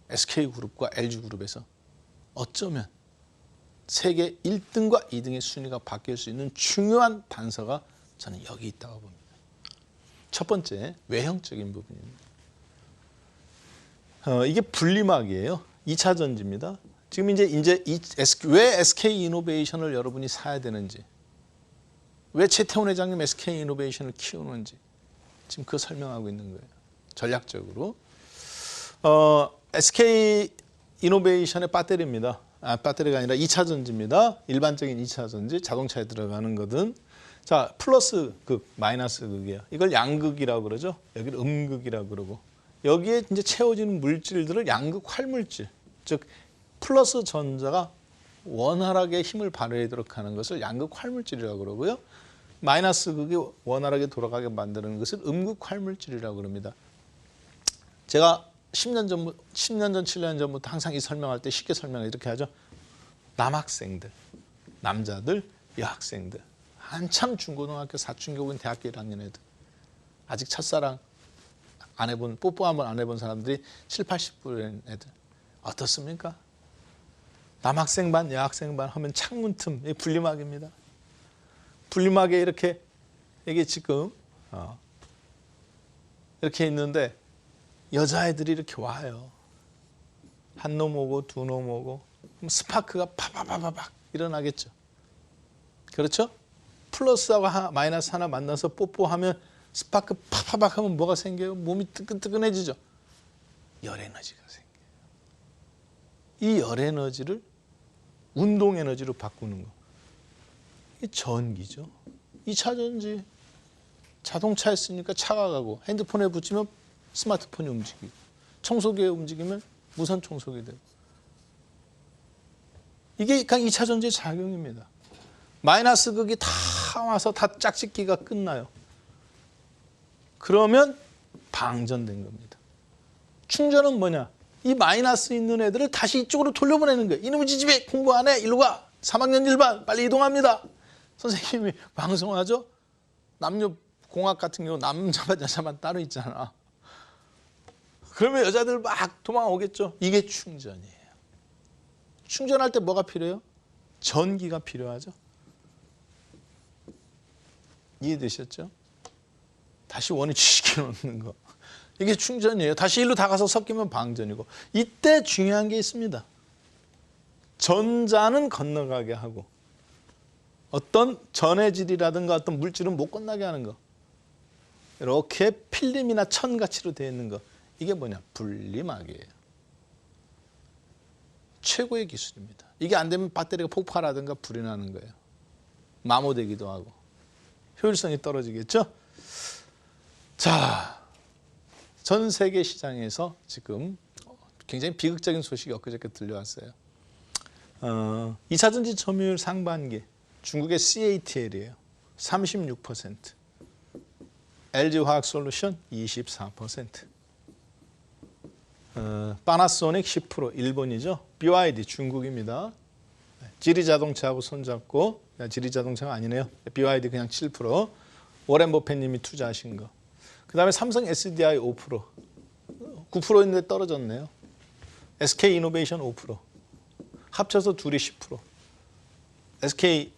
SK그룹과 LG그룹에서 어쩌면 세계 1등과 2등의 순위가 바뀔 수 있는 중요한 단서가 저는 여기 있다고 봅니다. 첫 번째, 외형적인 부분입니다. 이게 분리막이에요. 2차 전지입니다. 지금 이제 왜 SK이노베이션을 여러분이 사야 되는지, 왜 최태원 회장님 SK이노베이션을 키우는지 지금 그거 설명하고 있는 거예요. 전략적으로. SK이노베이션의 배터리입니다. 배터리가 아니라 2차 전지입니다. 일반적인 2차 전지, 자동차에 들어가는 거든. 자, 플러스 극, 마이너스 극이에요. 이걸 양극이라고 그러죠. 여기를 음극이라고 그러고. 여기에 이제 채워지는 물질들을 양극 활물질, 즉 플러스 전자가 원활하게 힘을 발휘하도록 하는 것을 양극 활물질이라고 그러고요. 마이너스 극이 원활하게 돌아가게 만드는 것을 음극 활물질이라고 그럽니다. 제가 10년 전, 7년 전부터 항상 이 설명할 때 쉽게 설명을 이렇게 하죠. 남학생들, 남자들, 여학생들, 한참 중고등학교, 사춘기고 대학교 1학년 애들, 아직 첫사랑 안 해본, 뽀뽀 한번 안 해본 사람들이 7, 80%인 애들 어떻습니까? 남학생 반, 여학생 반 하면 창문 틈, 이 분리막입니다. 분리막에 이렇게 이게 지금 이렇게 있는데 여자애들이 이렇게 와요. 한 놈 오고 두 놈 오고 그럼 스파크가 파바바바박 일어나겠죠. 그렇죠? 플러스하고 마이너스 하나 만나서 뽀뽀하면 스파크 파바박 하면 뭐가 생겨요? 몸이 뜨끈뜨끈해지죠. 열에너지가 생겨요. 이 열에너지를 운동에너지로 바꾸는 거. 이게 전기죠. 2차 전지. 자동차에 쓰니까 차가 가고 핸드폰에 붙이면 스마트폰이 움직이고 청소기에 움직이면 무선 청소기 되고. 이게 그냥 2차 전지의 작용입니다. 마이너스 극이 다 와서 다 짝짓기가 끝나요. 그러면 방전된 겁니다. 충전은 뭐냐? 이 마이너스 있는 애들을 다시 이쪽으로 돌려보내는 거예요. 이놈의 지집애 공부 안 해? 일로 가. 3학년 1반 빨리 이동합니다. 선생님이 방송하죠. 남녀 공학 같은 경우 남자만 여자만 따로 있잖아. 그러면 여자들 막 도망오겠죠. 이게 충전이에요. 충전할 때 뭐가 필요해요? 전기가 필요하죠. 이해되셨죠? 다시 원위치시켜 놓는 거. 이게 충전이에요. 다시 일로 다가서 섞이면 방전이고. 이때 중요한 게 있습니다. 전자는 건너가게 하고 어떤 전해질이라든가 어떤 물질은 못 건너게 하는 거. 이렇게 필름이나 천같이로 되어 있는 거. 이게 뭐냐? 분리막이에요. 최고의 기술입니다. 이게 안 되면 배터리가 폭발하든가 불이 나는 거예요. 마모되기도 하고. 효율성이 떨어지겠죠? 자, 전 세계 시장에서 지금 굉장히 비극적인 소식이 엊그저께 들려왔어요. 2차 전지 점유율 상반기 중국의 CATL이에요. 36%. LG화학솔루션 24%. 파나소닉 10%. 일본이죠. BYD 중국입니다. 지리자동차하고 손잡고 지리자동차가 아니네요. BYD 그냥 7%. 워렌 버핏님이 투자하신 거. 그 다음에 삼성 SDI 5%. 9%인데 떨어졌네요. SK이노베이션 5%. 합쳐서 둘이 10%. SK,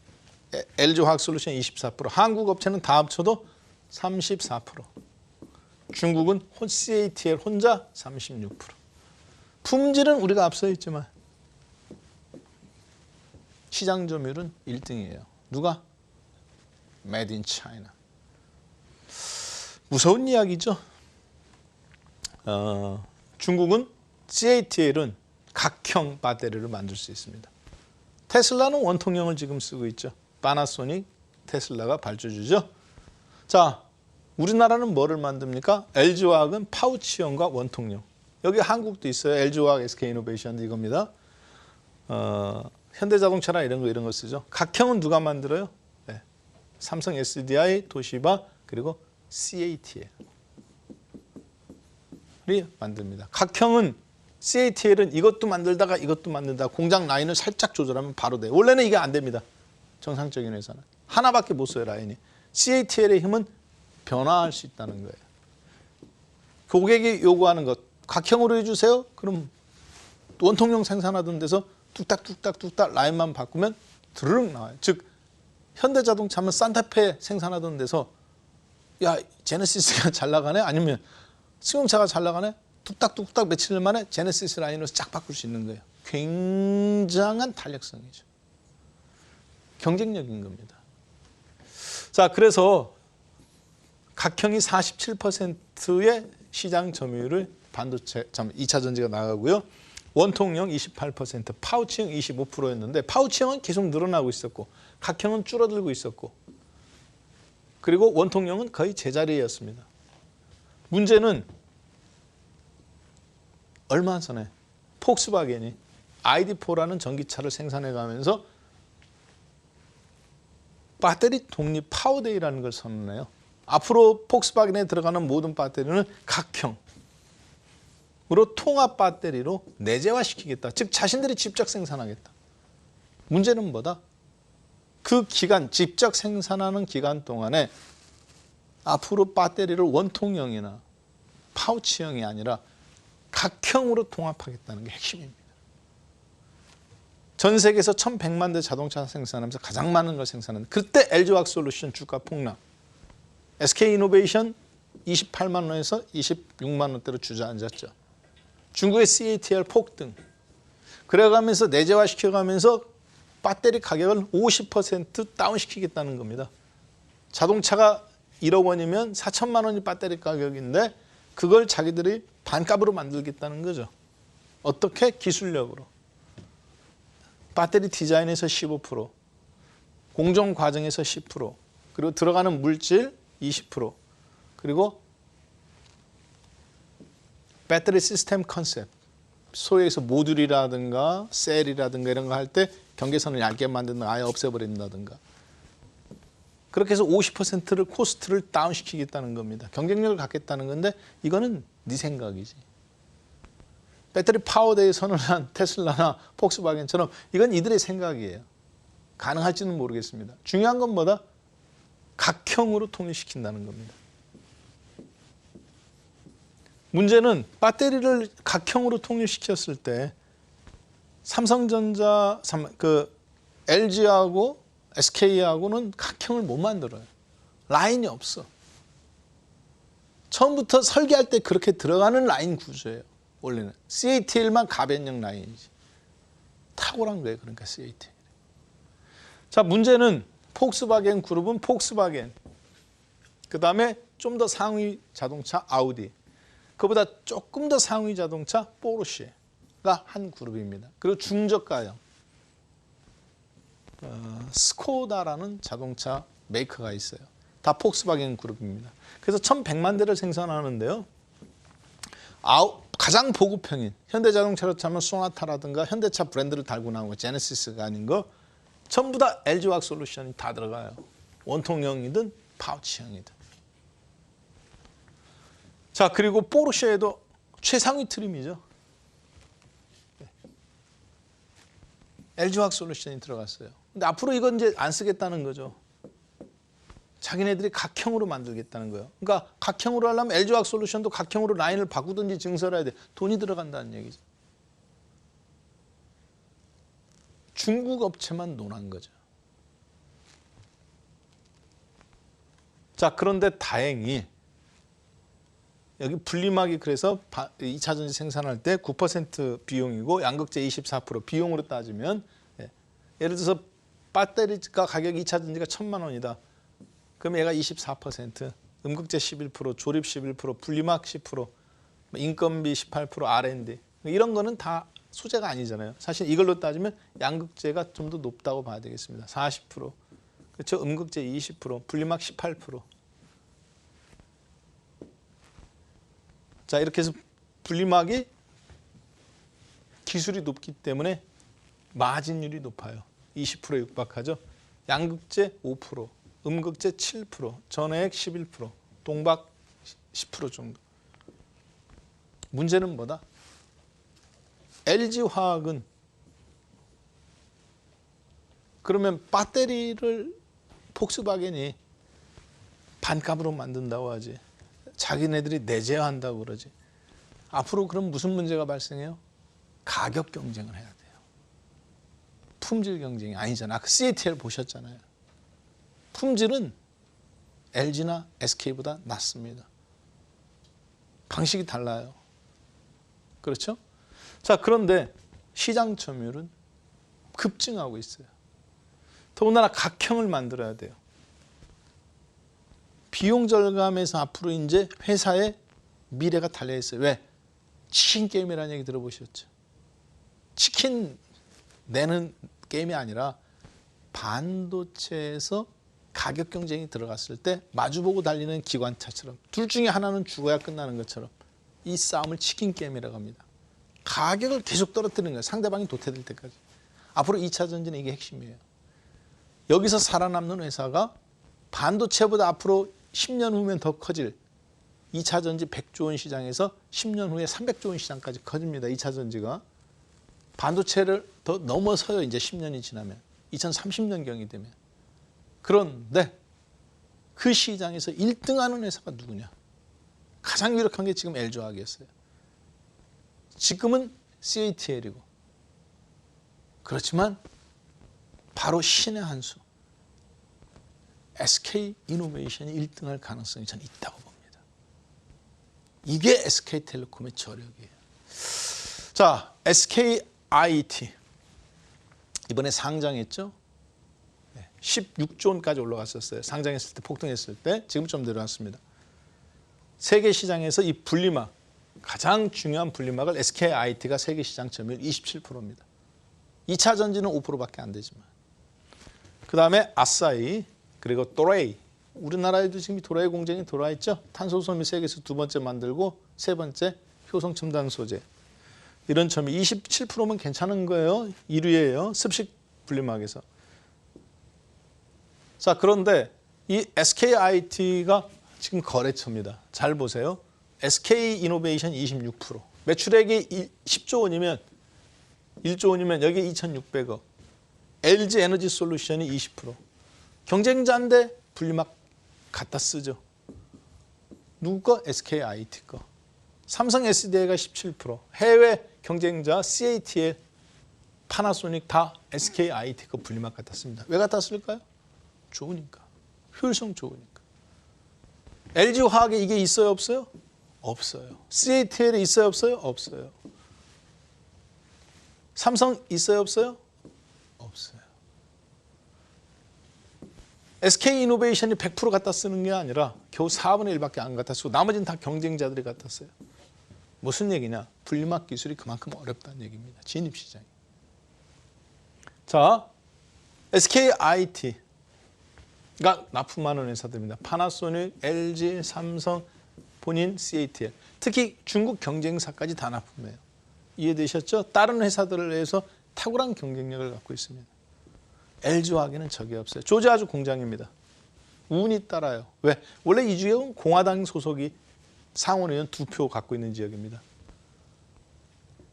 LG화학솔루션 24%. 한국 업체는 다 합쳐도 34%. 중국은 CATL 혼자 36%. 품질은 우리가 앞서 있지만 시장 점유율은 1등이에요. 누가? Made in China. 무서운 이야기죠. 중국은 CATL은 각형 배터리를 만들 수 있습니다. 테슬라는 원통형을 지금 쓰고 있죠. 파나소닉, 테슬라가 발주주죠. 자, 우리나라는 뭐를 만듭니까? LG화학은 파우치형과 원통형. 여기 한국도 있어요. LG화학, SK이노베이션 이겁니다. 현대자동차나 이런 거 쓰죠. 각형은 누가 만들어요? 네. 삼성 SDI, 도시바, 그리고 CATL. 이 만듭니다. 각형은 CATL은 이것도 만들다가 이것도 만든다. 공장 라인을 살짝 조절하면 바로 돼요. 원래는 이게 안 됩니다. 정상적인 회사는. 하나밖에 못 써요, 라인이. CATL의 힘은 변화할 수 있다는 거예요. 고객이 요구하는 것, 각형으로 해주세요. 그럼 원통형 생산하던 데서 뚝딱뚝딱뚝딱 라인만 바꾸면 드르륵 나와요. 즉 현대자동차면 산타페 생산하던 데서 야 제네시스가 잘 나가네? 아니면 승용차가 잘 나가네? 뚝딱뚝딱 며칠 만에 제네시스 라인으로 쫙 바꿀 수 있는 거예요. 굉장한 탄력성이죠. 경쟁력인 겁니다. 자, 그래서 각형이 47%의 시장 점유율을 반도체, 2차 전지가 나가고요. 원통형 28%, 파우치형 25%였는데 파우치형은 계속 늘어나고 있었고 각형은 줄어들고 있었고 그리고 원통형은 거의 제자리였습니다. 문제는 얼마 전에 폭스바겐이 ID4라는 전기차를 생산해가면서 배터리 독립 파워데이라는 걸 선언해요. 앞으로 폭스바겐에 들어가는 모든 배터리는 각형으로 통합 배터리로 내재화시키겠다. 즉 자신들이 직접 생산하겠다. 문제는 뭐다? 그 기간, 직접 생산하는 기간 동안에 앞으로 배터리를 원통형이나 파우치형이 아니라 각형으로 통합하겠다는 게 핵심입니다. 전 세계에서 1100만 대 자동차 생산하면서 가장 많은 걸 생산하는데 그때 LG화학솔루션 주가 폭락. SK이노베이션 28만 원에서 26만 원대로 주저앉았죠. 중국의 CATL 폭등. 그래가면서 내재화시켜가면서 배터리 가격을 50% 다운시키겠다는 겁니다. 자동차가 1억 원이면 4천만 원이 배터리 가격인데 그걸 자기들이 반값으로 만들겠다는 거죠. 어떻게? 기술력으로. 배터리 디자인에서 15%, 공정 과정에서 10%, 그리고 들어가는 물질 20%, 그리고 배터리 시스템 컨셉, 소위 해서 모듈이라든가 셀이라든가 이런 거 할 때 경계선을 얇게 만든다, 아예 없애버린다든가. 그렇게 해서 50%를 코스트를 다운시키겠다는 겁니다. 경쟁력을 갖겠다는 건데 이거는 네 생각이지. 배터리 파워데이 선언한 테슬라나 폭스바겐처럼 이건 이들의 생각이에요. 가능할지는 모르겠습니다. 중요한 건 뭐다? 각형으로 통일시킨다는 겁니다. 문제는 배터리를 각형으로 통일시켰을 때 삼성전자, LG하고 SK하고는 각형을 못 만들어요. 라인이 없어. 처음부터 설계할 때 그렇게 들어가는 라인 구조예요. 원래는 CATL만 가변형 라인이지. 탁월한 거예요. 그러니까 CATL. 자, 문제는 폭스바겐 그룹은 폭스바겐, 그 다음에 좀 더 상위 자동차 아우디, 그보다 조금 더 상위 자동차 포르쉐가 한 그룹입니다. 그리고 중저가형 스코다라는 자동차 메이커가 있어요. 다 폭스바겐 그룹입니다. 그래서 1100만 대를 생산하는데요. 가장 보급형인 현대자동차로 차면 소나타라든가 현대차 브랜드를 달고 나온 거 제네시스가 아닌 거 전부 다 LG화학솔루션이 다 들어가요. 원통형이든 파우치형이든. 자, 그리고 포르쉐에도 최상위 트림이죠. LG화학솔루션이 들어갔어요. 근데 앞으로 이건 이제 안 쓰겠다는 거죠. 자기네들이 각형으로 만들겠다는 거예요. 그러니까 각형으로 하려면 LG화학솔루션도 각형으로 라인을 바꾸든지 증설해야 돼. 돈이 들어간다는 얘기죠. 중국 업체만 논한 거죠. 자, 그런데 다행히 여기 분리막이 그래서 2차 전지 생산할 때 9% 비용이고 양극재 24% 비용으로 따지면 예를 들어서 배터리가 가격 2차 전지가 1,000만 원이다. 그럼 얘가 24%, 음극재 11%, 조립 11%, 분리막 10%, 인건비 18%, R&D 이런 거는 다 소재가 아니잖아요. 사실 이걸로 따지면 양극재가 좀 더 높다고 봐야 되겠습니다. 40%, 그렇죠? 음극재 20%, 분리막 18%. 자, 이렇게 해서 분리막이 기술이 높기 때문에 마진율이 높아요. 20%에 육박하죠. 양극재 5%, 음극재 7%, 전해액 11%, 동박 10% 정도. 문제는 뭐다? LG화학은 그러면 배터리를 폭스바겐이 반값으로 만든다고 하지. 자기네들이 내재화한다고 그러지. 앞으로 그럼 무슨 문제가 발생해요? 가격 경쟁을 해야 돼요. 품질 경쟁이 아니잖아. 아까 CATL 보셨잖아요. 품질은 LG나 SK보다 낮습니다. 방식이 달라요. 그렇죠? 자, 그런데 시장 점유율은 급증하고 있어요. 더군다나 각형을 만들어야 돼요. 비용 절감에서 앞으로 이제 회사의 미래가 달려 있어요. 왜? 치킨 게임이라는 얘기 들어보셨죠? 치킨 내는 게임이 아니라 반도체에서 가격 경쟁이 들어갔을 때 마주보고 달리는 기관차처럼 둘 중에 하나는 죽어야 끝나는 것처럼 이 싸움을 치킨 게임이라고 합니다. 가격을 계속 떨어뜨리는 거예요. 상대방이 도태될 때까지. 앞으로 2차 전지는 이게 핵심이에요. 여기서 살아남는 회사가 반도체보다 앞으로 10년 후면 더 커질 2차 전지 100조 원 시장에서 10년 후에 300조 원 시장까지 커집니다. 2차 전지가. 반도체를 더 넘어서요. 이제 10년이 지나면. 2030년경이 되면. 그런데 그 시장에서 1등하는 회사가 누구냐? 가장 유력한 게 지금 LG화학이었어요. 지금은 CATL이고. 그렇지만 바로 신의 한 수. SK이노베이션이 1등할 가능성이 저는 있다고 봅니다. 이게 SK텔레콤의 저력이에요. 자, SKIT. 이번에 상장했죠? 16조 원까지 올라갔었어요. 상장했을 때, 폭등했을 때. 지금 좀 내려왔습니다. 세계 시장에서 이 분리막, 가장 중요한 분리막을 SKIT가 세계 시장 점유율 27%입니다. 2차 전지는 5%밖에 안 되지만. 그 다음에 아사히, 그리고 도레이. 우리나라에도 지금 도레이 공장이 들어와 있죠. 탄소섬유 세계에서 두 번째 만들고 세 번째 효성 첨단 소재. 이런 점이 27%면 괜찮은 거예요. 1위예요. 습식 분리막에서. 자, 그런데 이 SKIT가 지금 거래처입니다. 잘 보세요. SK이노베이션 26%. 매출액이 10조 원이면 1조 원이면 여기 2,600억. LG에너지솔루션이 20%. 경쟁자인데 분리막 갖다 쓰죠. 누구 거? SKIT 거. 삼성 SDI가 17%. 해외 경쟁자 CATL, 파나소닉 다 SKIT 거 분리막 갖다 씁니다. 왜 갖다 쓸까요? 좋으니까. 효율성 좋으니까. LG화학에 이게 있어요, 없어요? 없어요. CATL에 있어요, 없어요? 없어요. 삼성 있어요, 없어요? 없어요. SK이노베이션이 100% 갖다 쓰는 게 아니라 겨우 4분의 1밖에 안 갖다 쓰고 나머지는 다 경쟁자들이 갖다 써요. 무슨 얘기냐? 분리막 기술이 그만큼 어렵다는 얘기입니다. 진입시장이. 자, SKIT가 납품하는 회사들입니다. 파나소닉, LG, 삼성, 본인, CATL. 특히 중국 경쟁사까지 다 납품해요. 이해되셨죠? 다른 회사들을 위해서 탁월한 경쟁력을 갖고 있습니다. LG화학에는 적이 없어요. 조지아주 공장입니다. 운이 따라요. 왜? 원래 이 지역은 공화당 소속이 상원의원 2표 갖고 있는 지역입니다.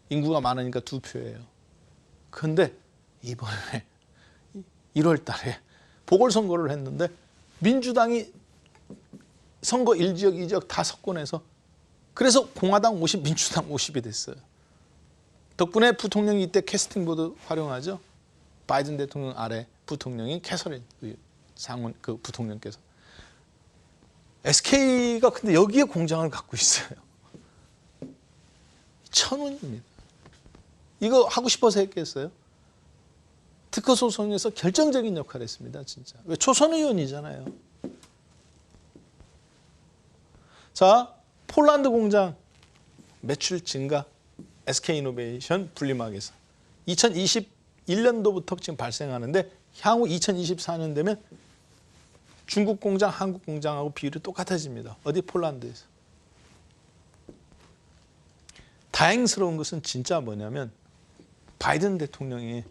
인구가 많으니까 2표예요. 그런데 이번에 1월 달에 보궐선거를 했는데 민주당이 선거 1지역, 2지역 다 석권해서 그래서 공화당 50, 민주당 50이 됐어요. 덕분에 부통령이 이때 캐스팅보드 활용하죠. 바이든 대통령 아래 부통령이 캐서린 상원 그 부통령께서. SK가 근데 여기에 공장을 갖고 있어요. 1,000원입니다. 이거 하고 싶어서 했겠어요? 특허 소송에서 결정적인 역할을 했습니다. 진짜. 왜? 초선 의원이잖아요. 자, 폴란드 공장 매출 증가. SK이노베이션 분리막에서 2021년도부터 지금 발생하는데 향후 2024년 되면 중국 공장, 한국 공장하고 비율이 똑같아집니다. 어디? 폴란드에서. 다행스러운 것은 진짜 뭐냐면 바이든 대통령이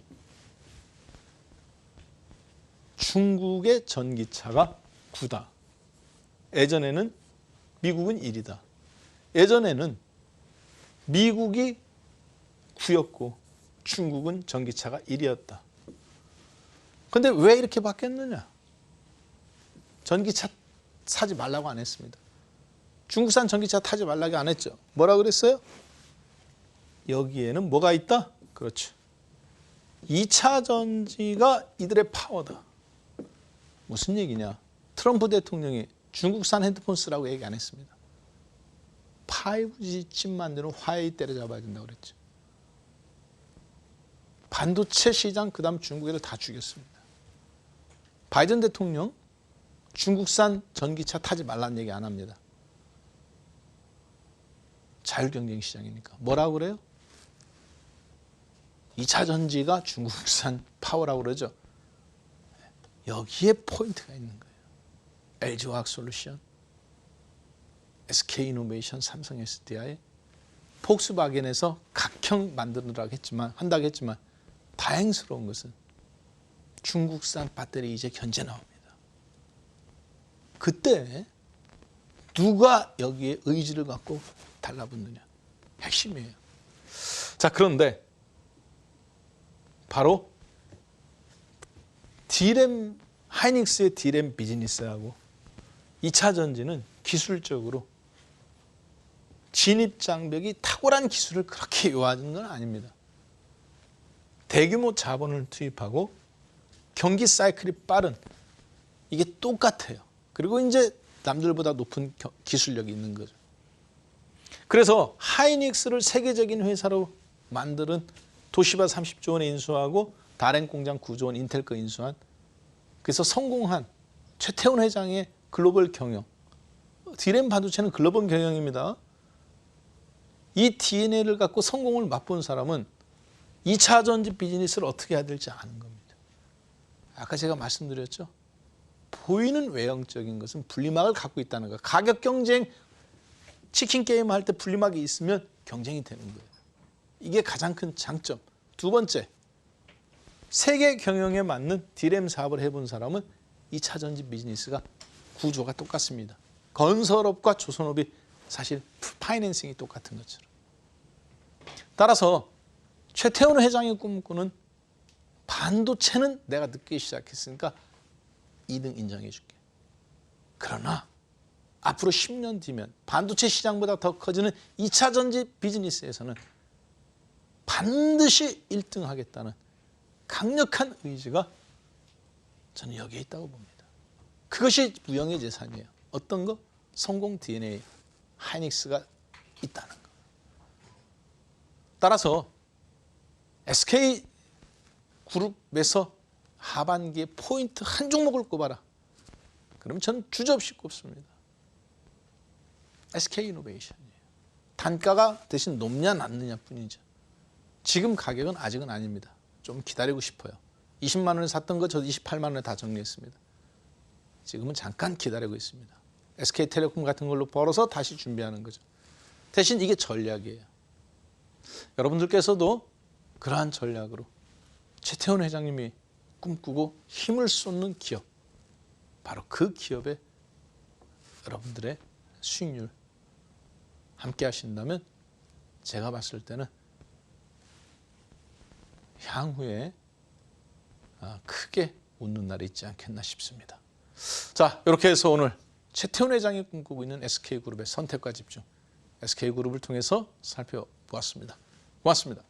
중국의 전기차가 9다. 예전에는 미국은 1이다. 예전에는 미국이 9였고 중국은 전기차가 1이었다. 그런데 왜 이렇게 바뀌었느냐? 전기차 사지 말라고 안 했습니다. 중국산 전기차 타지 말라고 안 했죠. 뭐라 그랬어요? 여기에는 뭐가 있다? 그렇죠. 2차 전지가 이들의 파워다. 무슨 얘기냐? 트럼프 대통령이 중국산 핸드폰 쓰라고 얘기 안 했습니다. 5G 칩 만드는 화웨이 때려잡아야 된다고 그랬죠. 반도체 시장 그다음 중국에를 다 죽였습니다. 바이든 대통령 중국산 전기차 타지 말라는 얘기 안 합니다. 자율경쟁 시장이니까. 뭐라고 그래요? 2차 전지가 중국산 파워라고 그러죠. 여기에 포인트가 있는 거예요. LG화학솔루션, SK이노베이션, 삼성 SDI, 폭스바겐에서 각형 만들으라고 한다고 했지만 다행스러운 것은 중국산 배터리 이제 견제 나옵니다. 그때 누가 여기에 의지를 갖고 달라붙느냐. 핵심이에요. 자, 그런데 바로 D램, 하이닉스의 D램 비즈니스하고 2차 전지는 기술적으로 진입 장벽이 탁월한 기술을 그렇게 요하는 건 아닙니다. 대규모 자본을 투입하고 경기 사이클이 빠른, 이게 똑같아요. 그리고 이제 남들보다 높은 기술력이 있는 거죠. 그래서 하이닉스를 세계적인 회사로 만드는 도시바 30조 원에 인수하고 다롄 공장 9조 원 인텔 거 인수한, 그래서 성공한 최태원 회장의 글로벌 경영. D램 반도체는 글로벌 경영입니다. 이 DNA를 갖고 성공을 맛본 사람은 2차 전지 비즈니스를 어떻게 해야 될지 아는 겁니다. 아까 제가 말씀드렸죠. 보이는 외형적인 것은 분리막을 갖고 있다는 거. 가격 경쟁, 치킨 게임 할 때 분리막이 있으면 경쟁이 되는 거예요. 이게 가장 큰 장점. 두 번째, 세계 경영에 맞는 D램 사업을 해본 사람은 2차 전지 비즈니스가 구조가 똑같습니다. 건설업과 조선업이 사실 파이낸싱이 똑같은 것처럼. 따라서 최태원 회장이 꿈꾸는 반도체는 내가 늦게 시작했으니까 2등 인정해 줄게. 그러나 앞으로 10년 뒤면 반도체 시장보다 더 커지는 2차 전지 비즈니스에서는 반드시 1등 하겠다는 강력한 의지가 저는 여기에 있다고 봅니다. 그것이 무형의 재산이에요. 어떤 거? 성공 DNA, 하이닉스가 있다는 거. 따라서 SK그룹에서 하반기에 포인트 한 종목을 꼽아라. 그러면 저는 주저없이 꼽습니다. SK이노베이션이에요. 단가가 대신 높냐 낮느냐 뿐이죠. 지금 가격은 아직은 아닙니다. 좀 기다리고 싶어요. 20만 원에 샀던 거 저도 28만 원에 다 정리했습니다. 지금은 잠깐 기다리고 있습니다. SK텔레콤 같은 걸로 벌어서 다시 준비하는 거죠. 대신 이게 전략이에요. 여러분들께서도 그러한 전략으로 최태원 회장님이 꿈꾸고 힘을 쏟는 기업, 바로 그 기업에 여러분들의 수익률 함께 하신다면 제가 봤을 때는 향후에 크게 웃는 날이 있지 않겠나 싶습니다. 자, 이렇게 해서 오늘 최태원 회장이 꿈꾸고 있는 SK그룹의 선택과 집중, SK그룹을 통해서 살펴보았습니다. 고맙습니다.